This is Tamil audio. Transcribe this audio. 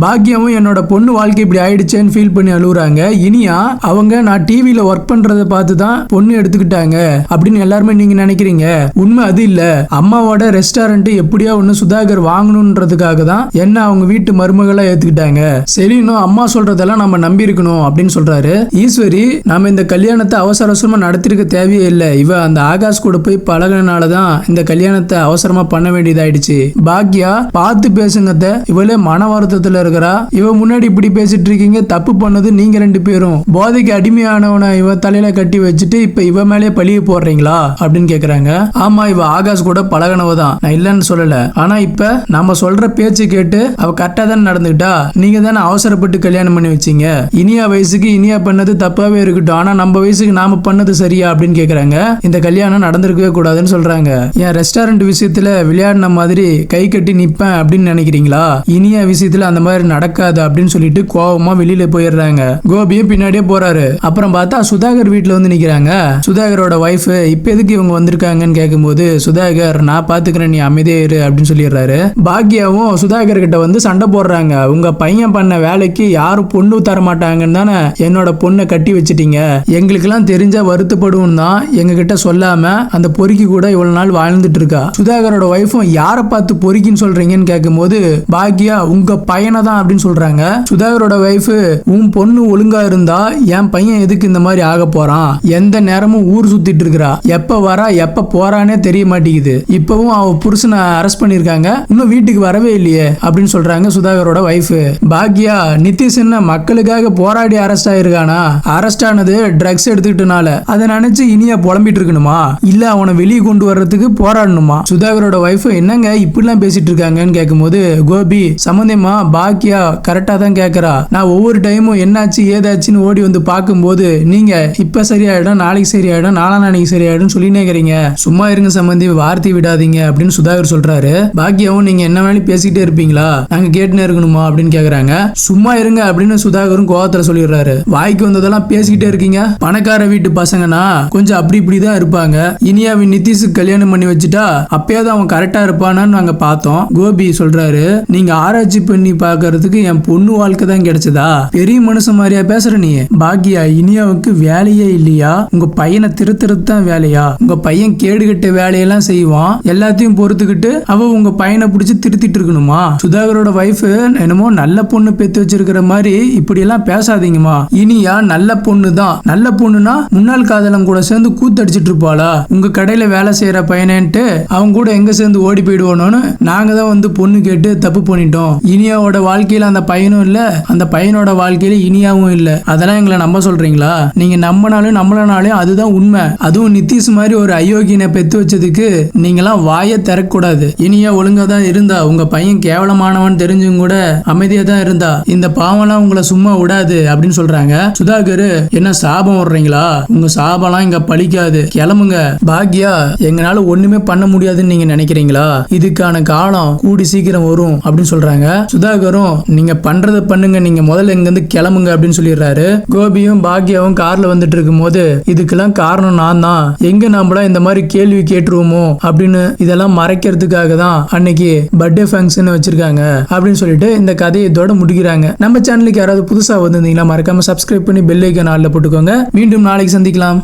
பாக்கியாவும் என்னோட பொண்ணு வாழ்க்கை இப்படி ஆயிடுச்சேன்னு ஃபீல் பண்ணி அழுகுறாங்க. இனியா அவங்க நான் டிவில ஒர்க் பண்றத பார்த்து தான் பொண்ணு எடுத்துக்கிட்டாங்க அப்படின்னு எல்லாருமே நீங்க நினைக்கிறீங்க. உண்மை அது இல்ல. அம்மாவோட ரெஸ்டாரண்ட் எப்படியா ஒண்ணு சுதாகர் வாங்கணும்ன்றதுக்காக தான் என்ன அவங்க வீட்டு மருமகளா ஏத்துக்கிட்டாங்க. சரினும் அம்மா சொல்றதெல்லாம் நம்ம நம்பி இருக்கணும் அப்படின்னு சொல்றாரு. ஈஸ்வரி நாம இந்த கல்யாணத்தை அவசர அவசரமா நடத்திருக்க தேவையே இல்லை. இவ அந்த ஆகாஷ் கூட போய் பழகினாலதான் இந்த கல்யாணத்தை அவசரமா பண்ண வேண்டியதாயிடுச்சு. பாக்கியா பார்த்து பேசுங்க. இவளே மன வருத்தத்துல இருக்கிறா. இவ முன்னாடி இப்படி பேசிட்டு இருக்கீங்க. தப்பு பண்ணது நீங்க ரெண்டு பேரும். போதைக்கு அடிமையானவன இவ தலையில கட்டி வச்சுட்டு இப்ப இவ மேலே பழிய போடுறீங்களா அப்படின்னு கேக்குறாங்க. ஆமா, இவ ஆகாஷ் கூட பழகினவதான், நான் இல்லன்னு சொல்லல. ஆனா இப்ப நாம சொல்ற பேச்சு கேட்டு அவ கரெக்டா தானே நடந்துக்கிட்டா. நீங்க தானே அவசரப்பட்டு கல்யாணம் பண்ணி வச்சீங்க. இனியா வயசுக்கு இனியா பண்ணது தப்பாவே இருக்கட்டும், ஆனா நம்ம வயசுக்கு நாம பண்ணது சரியா அப்படின்னு கேக்குறாங்க. இந்த கல்யாணம் நடந்திருக்கவே கூடாதுன்னு சொல்றாங்க. என் ரெஸ்டாரண்ட் விஷயத்துல விளையாடின மாதிரி கை கட்டி நிப்பேன் அப்படின்னு நினைக்கிறீங்களா? இனியா விஷயத்துல அந்த மாதிரி நடக்காது அப்படின்னு சொல்லிட்டு கோவமா வெளியில போயிடுறாங்க. கோபியும் பின்னாடியே போறாரு. அப்புறம் பார்த்தா சுதாகர் வீட்டுல வந்து நிக்கிறாங்க. சுதாகரோட வைஃப் இப்ப எதுக்கு இவங்க வந்திருக்காங்கன்னு கேட்கும்போது சுதாகர் நான் பாத்துக்கிறேன், நீ அமைதியா இரு அப்படின்னு சொல்லிடுறாரு. பாக்கியாவும் சுதாகர் கிட்ட வந்து சண்டை போடுறாங்க. உங்க பையன் பண்ண வேலைக்கு யாரும் பொண்ணு தர மாட்டாங்கன்னு தானே என்னோட பொண்ணை கட்டி வச்சிட்டீங்க. எங்களுக்கு எல்லாம் தெரிஞ்சா வருத்தப்படுவோம் தான் எங்க கிட்ட சொல்லாம அந்த பொறுக்கி கூட இவ்வளவு நாள் வாழ்ந்துட்டு இருக்கா. சுதாகரோட வைஃபும் யாரை பார்த்து பொறுக்கின்னு சொல்றீங்கன்னு கேட்கும்போது பாக்கியா உங்க பையனை தான் அப்படின்னு சொல்றாங்க. சுதாகரோட வைஃப் உன் பொண்ணு ஒழுங்கா இருந்தா என் பையன் எதுக்கு இந்த மாதிரி ஆக போறான்? எந்த நேரமும் ஊர் சுத்திட்டு இருக்கிறா. எப்ப வரா எப்ப போறானே தெரிய மாட்டேங்குது. இப்பவும் அவ புருஷனை அரெஸ்ட் பண்ணிருக்காங்க, இன்னும் வீட்டுக்கு வரவே இல்லையே அப்படின்னு சொல்றாங்க சுதாகரோட வைஃப். பாக்கியா நிதிஷ் என்ன மக்களுக்காக போராடி அரெஸ்ட் ஆயிருக்கானா? அரெஸ்ட் ஆனது ட்ரக்ஸ் எடுத்துக்கிட்டனால. அதை நினைச்சு இனியா புலம்பிட்டு இருக்கணுமா? இல்ல அவனை வெளியே கொண்டு வர்றதுக்கு போராடணுமா? சுதாகரோட வைஃப் என்னங்க இப்படிலாம் பேசிட்டு இருக்காங்கன்னு கேட்கும்போது கோபி சம்பந்தமா பாக்கியா கரெக்டா தான் கேட்கறா. நான் ஒவ்வொரு டைமும் என்னாச்சு ஏதாச்சுன்னு ஓடி வந்து பார்க்கும்போது நீங்க இப்ப சரியாயிடும், நாளைக்கு சரியாயிடும், நாளைக்கு சரியாயிடும் சொல்லினே இருக்கிறீங்க. சும்மா இருங்க சம்பந்தி, வார்த்தை விடாதீங்க அப்படின்னு சுதாகர் சொல்றாரு. பாக்கியாவும் நீங்க என்ன வேணாலும் பேசிக்கிட்டே இருப்பீங்களா, நாங்க கேட்டுனே இருக்கணுமா அப்படின்னு கேக்குறாங்க. சும்மா இருங்க அப்படின்னு சுதாகரும் கோவத்துல சொல்லிடுறாரு. வாய்க்கு வந்ததெல்லாம் பேசிக்கிட்டே இருக்கீங்க. பணக்கார வீட்டு பசங்கன்னா கொஞ்சம் அப்படி இப்படிதான் இருப்பாங்க. இனியாவின் நிதிஷுக்கு கல்யாணம் பண்ணி வச்சுட்டா அப்பயாவது அவன் கரெக்டா இருப்பானான்னு நாங்க பார்த்தோம். கோபி சொல்றாரு, நீங்க ஆராய்ச்சி பண்ணி பாக்குறதுக்கு என் பொண்ணு வாழ்க்கை தான் கிடைச்சதா? பெரிய மனுஷன் மாதிரியா பேசுற நீ? பாக்கியா இனியாவுக்கு வேலையே இல்லையா? உங்க பையனை திருத்துறது தான் வேலையா? உங்க பையன் கேடுகட்ட வேலையெல்லாம் செய்வான், எல்லாத்தையும் பொறுத்துக்கிட்டு அவ உங்க பையனை பிடிச்சி திருத்திட்டு இருக்கணுமா? சுதாகரோட வைஃப் என்னமோ நல்ல பொண்ணு பெத்து வச்சிருக்கிற மாதிரி இப்படி எல்லாம் பேசாதீங்கம்மா. இனியா நல்ல பொண்ணு தான். நல்ல பொண்ணுனா முன்னாள் காதலம் கூட சேர்ந்து கூத்தடிச்சிட்டு இருப்பாளா? உங்க கடையில வேலை செய்யற பையனேன்ட்டு அவங்க கூட எங்க சேர்ந்து ஓடி போயிடுவோன்னு நாங்க தான் வந்து பொண்ணு கேட்டு தப்பு பண்ணிட்டோம். இனியாவோட வாழ்க்கையில அந்த பையனும் இல்ல, அந்த பையனோட வாழ்க்கையில இனியாவும் இல்ல. அதெல்லாம் எங்களை நம்ப சொல்றீங்களா? நீங்க நம்பினாலும் நம்பலனாலும் அதுதான் உண்மை. அதுவும் நிதிஷ் மாதிரி ஒரு அயோக்கியனை பெத்து வச்சதுக்கு நீங்களாம் வாயை திறக்கூடாது. இனியா ஒழுங்கா தான் இருந்தா. உங்க பையன் கேவலமானவன் தெரிஞ்சும் கூட அமைதியா தான் இருந்தா. இந்த பாவம்லாம் உங்களை சும்மா விடாது அப்படின்னு சொல்றாங்க. சுதாகர் என்ன சாபம் விடுறீங்களா? உங்க சாபம்லாம் இங்க பழிக்காது, கிளம்புங்க. பாக்கியா எங்களால ஒண்ணுமே பண்ண முடியாதுன்னு நீங்க நினைக்கிறீங்களா? இதுக்கான காலம் கூடி சீக்கிரம் வரும் அப்படின்னு சொல்றாங்க. சுதாகரும் நீங்க பண்றத பண்ணுங்க, நீங்க முதல்ல இங்க இருந்து கிளம்புங்க அப்படின்னு சொல்லிடுறாரு. கோபியும் பாக்கியாவும் கார்ல வந்துட்டு இருக்கும் போது இதுக்கெல்லாம் காரணம் நான் தான், எங்க நம்மள இந்த மாதிரி கேள்வி கேட்டுருவோமோ அப்படின்னு இதெல்லாம் மறைக்கிறதுக்காக தான் அன்னைக்கு பர்த்டே ஃபங்க்ஷன் வச்சிருக்காங்க அப்படின்னு சொல்லிட்டு இந்த கதையை இதோட முடிக்கிறாங்க. நம்ம சேனலுக்கு யாராவது புதுசா வந்திருந்தீங்கன்னா மறக்காம சப்ஸ்கிரைப் பண்ணி பெல் ஐகான் ஆல்ல போட்டுக்கோங்க. மீண்டும் நாளைக்கு சந்திக்கலாம்.